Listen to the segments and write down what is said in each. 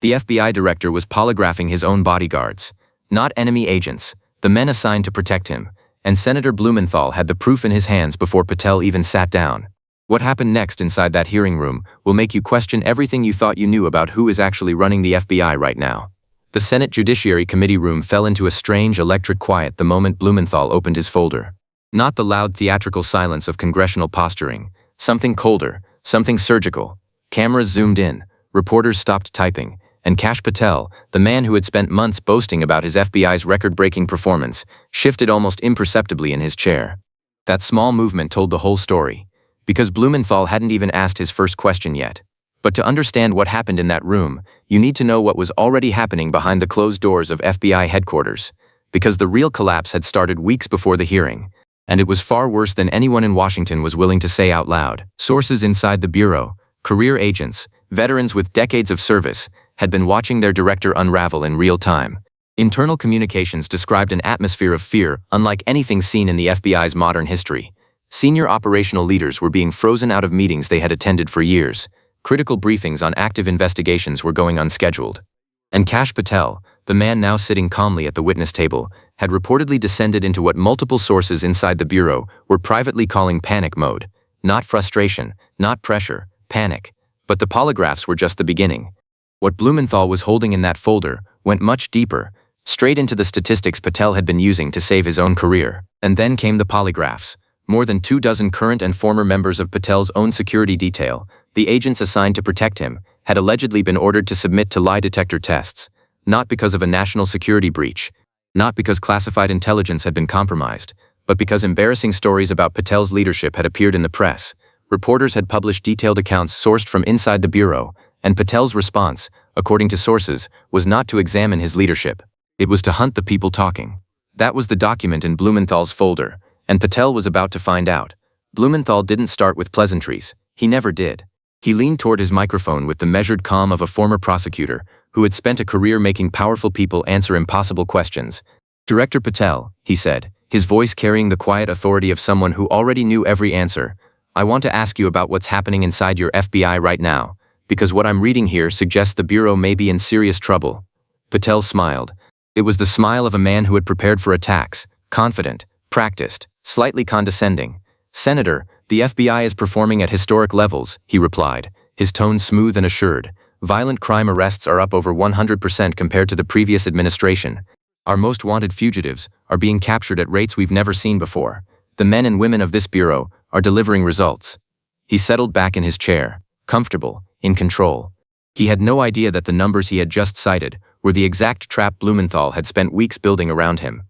The FBI director was polygraphing his own bodyguards, not enemy agents, the men assigned to protect him, and Senator Blumenthal had the proof in his hands before Patel even sat down. What happened next inside that hearing room will make you question everything you thought you knew about who is actually running the FBI right now. The Senate Judiciary Committee room fell into a strange electric quiet the moment Blumenthal opened his folder. Not the loud theatrical silence of congressional posturing, something colder, something surgical. Cameras zoomed in, reporters stopped typing, and Kash Patel, the man who had spent months boasting about his FBI's record-breaking performance, shifted almost imperceptibly in his chair. That small movement told the whole story, because Blumenthal hadn't even asked his first question yet. But to understand what happened in that room, you need to know what was already happening behind the closed doors of FBI headquarters, because the real collapse had started weeks before the hearing, and it was far worse than anyone in Washington was willing to say out loud. Sources inside the bureau, career agents, veterans with decades of service, had been watching their director unravel in real time. Internal communications described an atmosphere of fear unlike anything seen in the FBI's modern history. Senior operational leaders were being frozen out of meetings they had attended for years. Critical briefings on active investigations were going unscheduled. And Kash Patel, the man now sitting calmly at the witness table, had reportedly descended into what multiple sources inside the bureau were privately calling panic mode. Not frustration, not pressure, panic. But the polygraphs were just the beginning. What Blumenthal was holding in that folder went much deeper, straight into the statistics Patel had been using to save his own career. And then came the polygraphs. More than 24 current and former members of Patel's own security detail, the agents assigned to protect him, had allegedly been ordered to submit to lie detector tests, not because of a national security breach, not because classified intelligence had been compromised, but because embarrassing stories about Patel's leadership had appeared in the press. Reporters had published detailed accounts sourced from inside the bureau, and Patel's response, according to sources, was not to examine his leadership. It was to hunt the people talking. That was the document in Blumenthal's folder, and Patel was about to find out. Blumenthal didn't start with pleasantries. He never did. He leaned toward his microphone with the measured calm of a former prosecutor who had spent a career making powerful people answer impossible questions. "Director Patel," he said, his voice carrying the quiet authority of someone who already knew every answer, "I want to ask you about what's happening inside your FBI right now, because what I'm reading here suggests the Bureau may be in serious trouble." Patel smiled. It was the smile of a man who had prepared for attacks, confident, practiced, slightly condescending. "Senator, the FBI is performing at historic levels," he replied, his tone smooth and assured. "Violent crime arrests are up over 100% compared to the previous administration. Our most wanted fugitives are being captured at rates we've never seen before. The men and women of this bureau are delivering results." He settled back in his chair, comfortable, in control. He had no idea that the numbers he had just cited were the exact trap Blumenthal had spent weeks building around him.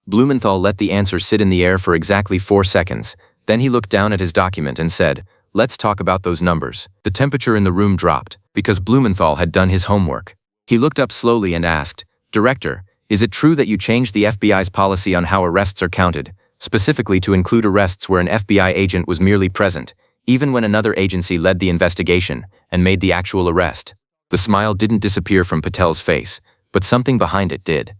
Blumenthal let the answer sit in the air for exactly 4 seconds. Then he looked down at his document and said, "Let's talk about those numbers." The temperature in the room dropped, because Blumenthal had done his homework. He looked up slowly and asked, "Director, is it true that you changed the FBI's policy on how arrests are counted, specifically to include arrests where an FBI agent was merely present, even when another agency led the investigation and made the actual arrest?" The smile didn't disappear from Patel's face, but something behind it did.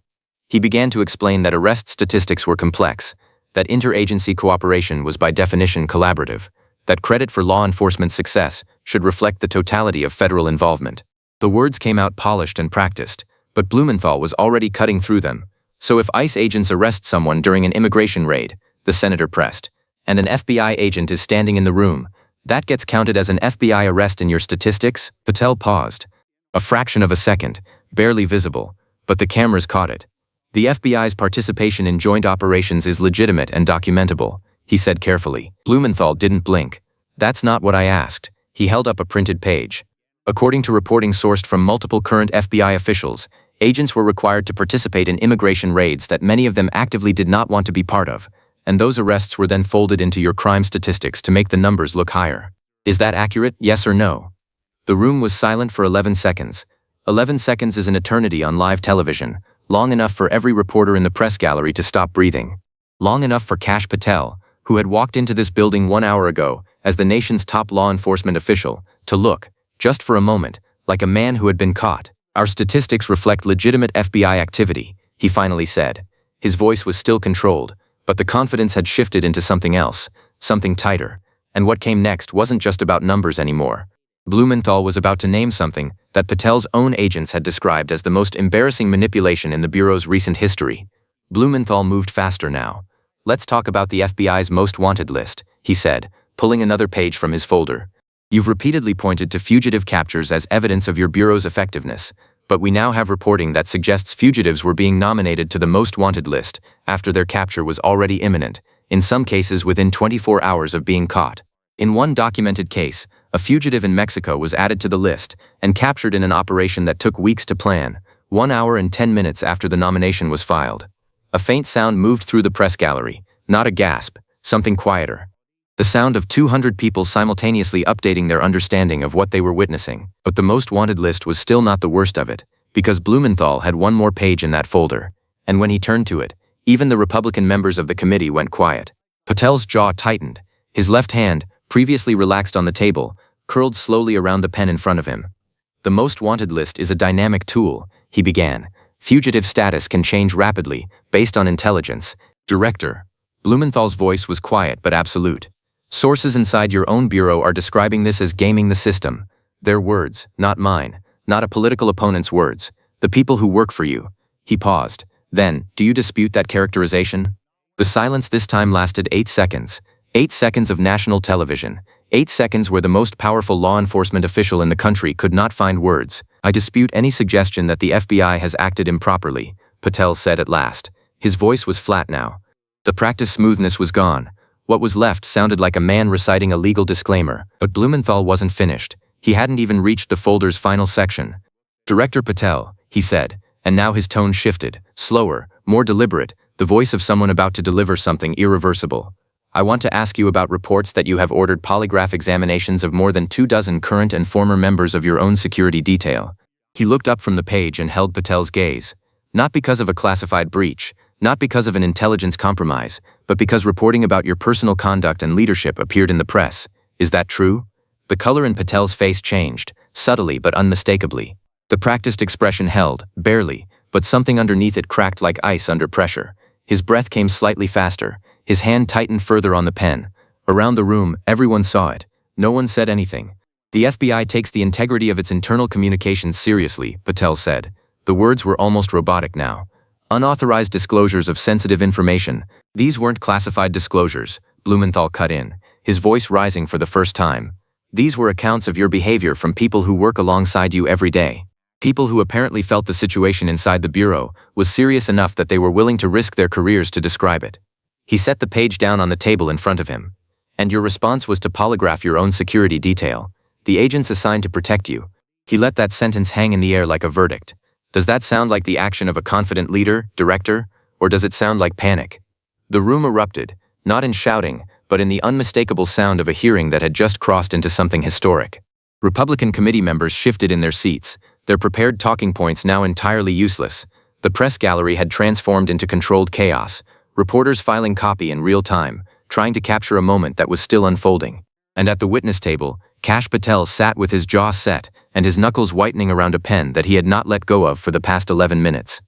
He began to explain that arrest statistics were complex, that interagency cooperation was by definition collaborative, that credit for law enforcement success should reflect the totality of federal involvement. The words came out polished and practiced, but Blumenthal was already cutting through them. "So if ICE agents arrest someone during an immigration raid," the senator pressed, "and an FBI agent is standing in the room, that gets counted as an FBI arrest in your statistics?" Patel paused. A fraction of a second, barely visible, but the cameras caught it. "The FBI's participation in joint operations is legitimate and documentable," he said carefully. Blumenthal didn't blink. "That's not what I asked." He held up a printed page. "According to reporting sourced from multiple current FBI officials, agents were required to participate in immigration raids that many of them actively did not want to be part of, and those arrests were then folded into your crime statistics to make the numbers look higher. Is that accurate, yes or no?" The room was silent for 11 seconds. 11 seconds is an eternity on live television, long enough for every reporter in the press gallery to stop breathing. Long enough for Kash Patel, who had walked into this building 1 hour ago as the nation's top law enforcement official, to look, just for a moment, like a man who had been caught. "Our statistics reflect legitimate FBI activity," he finally said. His voice was still controlled, but the confidence had shifted into something else, something tighter. And what came next wasn't just about numbers anymore. Blumenthal was about to name something that Patel's own agents had described as the most embarrassing manipulation in the Bureau's recent history. Blumenthal moved faster now. "Let's talk about the FBI's most wanted list," he said, pulling another page from his folder. "You've repeatedly pointed to fugitive captures as evidence of your Bureau's effectiveness, but we now have reporting that suggests fugitives were being nominated to the most wanted list after their capture was already imminent, in some cases within 24 hours of being caught. In one documented case, a fugitive in Mexico was added to the list and captured in an operation that took weeks to plan, 1 hour and 10 minutes after the nomination was filed." A faint sound moved through the press gallery, not a gasp, something quieter. The sound of 200 people simultaneously updating their understanding of what they were witnessing. But the most wanted list was still not the worst of it, because Blumenthal had one more page in that folder, and when he turned to it, even the Republican members of the committee went quiet. Patel's jaw tightened. His left hand, previously relaxed on the table, curled slowly around the pen in front of him. "The most wanted list is a dynamic tool," he began. "Fugitive status can change rapidly, based on intelligence. Director." Blumenthal's voice was quiet but absolute. "Sources inside your own bureau are describing this as gaming the system. Their words, not mine, not a political opponent's words. The people who work for you." He paused. "Then, do you dispute that characterization?" The silence this time lasted 8 seconds. 8 seconds of national television. 8 seconds where the most powerful law enforcement official in the country could not find words. "I dispute any suggestion that the FBI has acted improperly," Patel said at last. His voice was flat now. The practiced smoothness was gone. What was left sounded like a man reciting a legal disclaimer, but Blumenthal wasn't finished. He hadn't even reached the folder's final section. "Director Patel," he said, and now his tone shifted, slower, more deliberate, the voice of someone about to deliver something irreversible. "I want to ask you about reports that you have ordered polygraph examinations of more than 24 current and former members of your own security detail." He looked up from the page and held Patel's gaze. "Not because of a classified breach, not because of an intelligence compromise, but because reporting about your personal conduct and leadership appeared in the press. Is that true?" The color in Patel's face changed, subtly but unmistakably. The practiced expression held, barely, but something underneath it cracked like ice under pressure. His breath came slightly faster. His hand tightened further on the pen. Around the room, everyone saw it. No one said anything. "The FBI takes the integrity of its internal communications seriously," Patel said. The words were almost robotic now. "Unauthorized disclosures of sensitive information. These weren't classified disclosures," Blumenthal cut in, his voice rising for the first time. "These were accounts of your behavior from people who work alongside you every day. People who apparently felt the situation inside the Bureau was serious enough that they were willing to risk their careers to describe it." He set the page down on the table in front of him. "And your response was to polygraph your own security detail. The agents assigned to protect you." He let that sentence hang in the air like a verdict. "Does that sound like the action of a confident leader, Director, or does it sound like panic?" The room erupted, not in shouting, but in the unmistakable sound of a hearing that had just crossed into something historic. Republican committee members shifted in their seats, their prepared talking points now entirely useless. The press gallery had transformed into controlled chaos, reporters filing copy in real time, trying to capture a moment that was still unfolding. And at the witness table, Kash Patel sat with his jaw set and his knuckles whitening around a pen that he had not let go of for the past 11 minutes.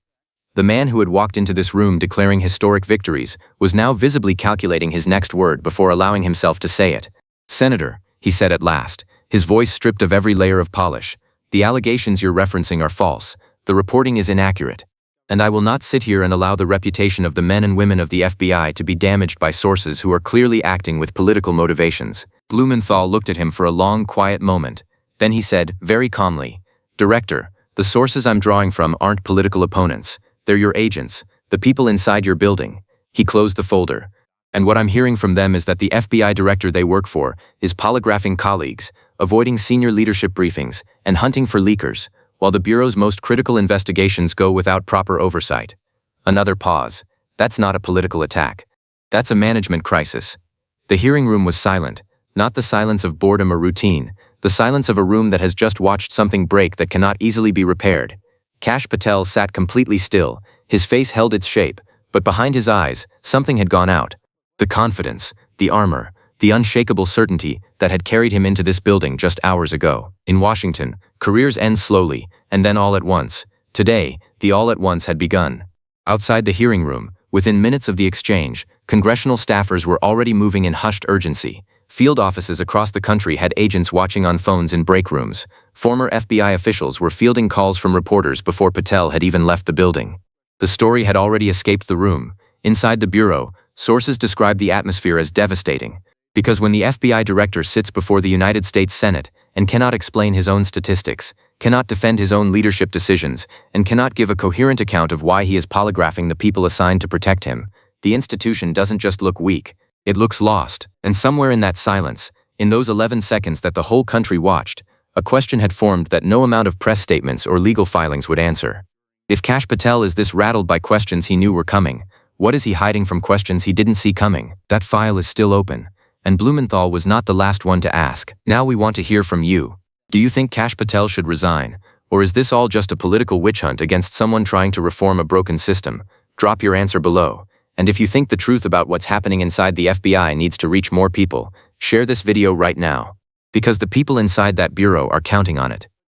The man who had walked into this room declaring historic victories was now visibly calculating his next word before allowing himself to say it. "Senator," he said at last, his voice stripped of every layer of polish, "the allegations you're referencing are false. The reporting is inaccurate. And I will not sit here and allow the reputation of the men and women of the FBI to be damaged by sources who are clearly acting with political motivations." Blumenthal looked at him for a long, quiet moment. Then he said, very calmly, "Director, the sources I'm drawing from aren't political opponents. They're your agents, the people inside your building." He closed the folder. "And what I'm hearing from them is that the FBI director they work for is polygraphing colleagues, avoiding senior leadership briefings, and hunting for leakers, while the Bureau's most critical investigations go without proper oversight." Another pause. "That's not a political attack. That's a management crisis." The hearing room was silent, not the silence of boredom or routine, the silence of a room that has just watched something break that cannot easily be repaired. Kash Patel sat completely still, his face held its shape, but behind his eyes, something had gone out. The confidence, the armor, the unshakable certainty that had carried him into this building just hours ago. In Washington, careers end slowly, and then all at once. Today, the all at once had begun. Outside the hearing room, within minutes of the exchange, congressional staffers were already moving in hushed urgency. Field offices across the country had agents watching on phones in break rooms. former FBI officials were fielding calls from reporters before Patel had even left the building. The story had already escaped the room. Inside the bureau, sources described the atmosphere as devastating, because when the FBI director sits before the United States Senate and cannot explain his own statistics, cannot defend his own leadership decisions, and cannot give a coherent account of why he is polygraphing the people assigned to protect him, the institution doesn't just look weak, it looks lost. And somewhere in that silence, in those 11 seconds that the whole country watched, a question had formed that no amount of press statements or legal filings would answer. If Kash Patel is this rattled by questions he knew were coming, what is he hiding from questions he didn't see coming? That file is still open, and Blumenthal was not the last one to ask. Now we want to hear from you. Do you think Kash Patel should resign, or is this all just a political witch hunt against someone trying to reform a broken system? Drop your answer below. And if you think the truth about what's happening inside the FBI needs to reach more people, share this video right now. Because the people inside that bureau are counting on it.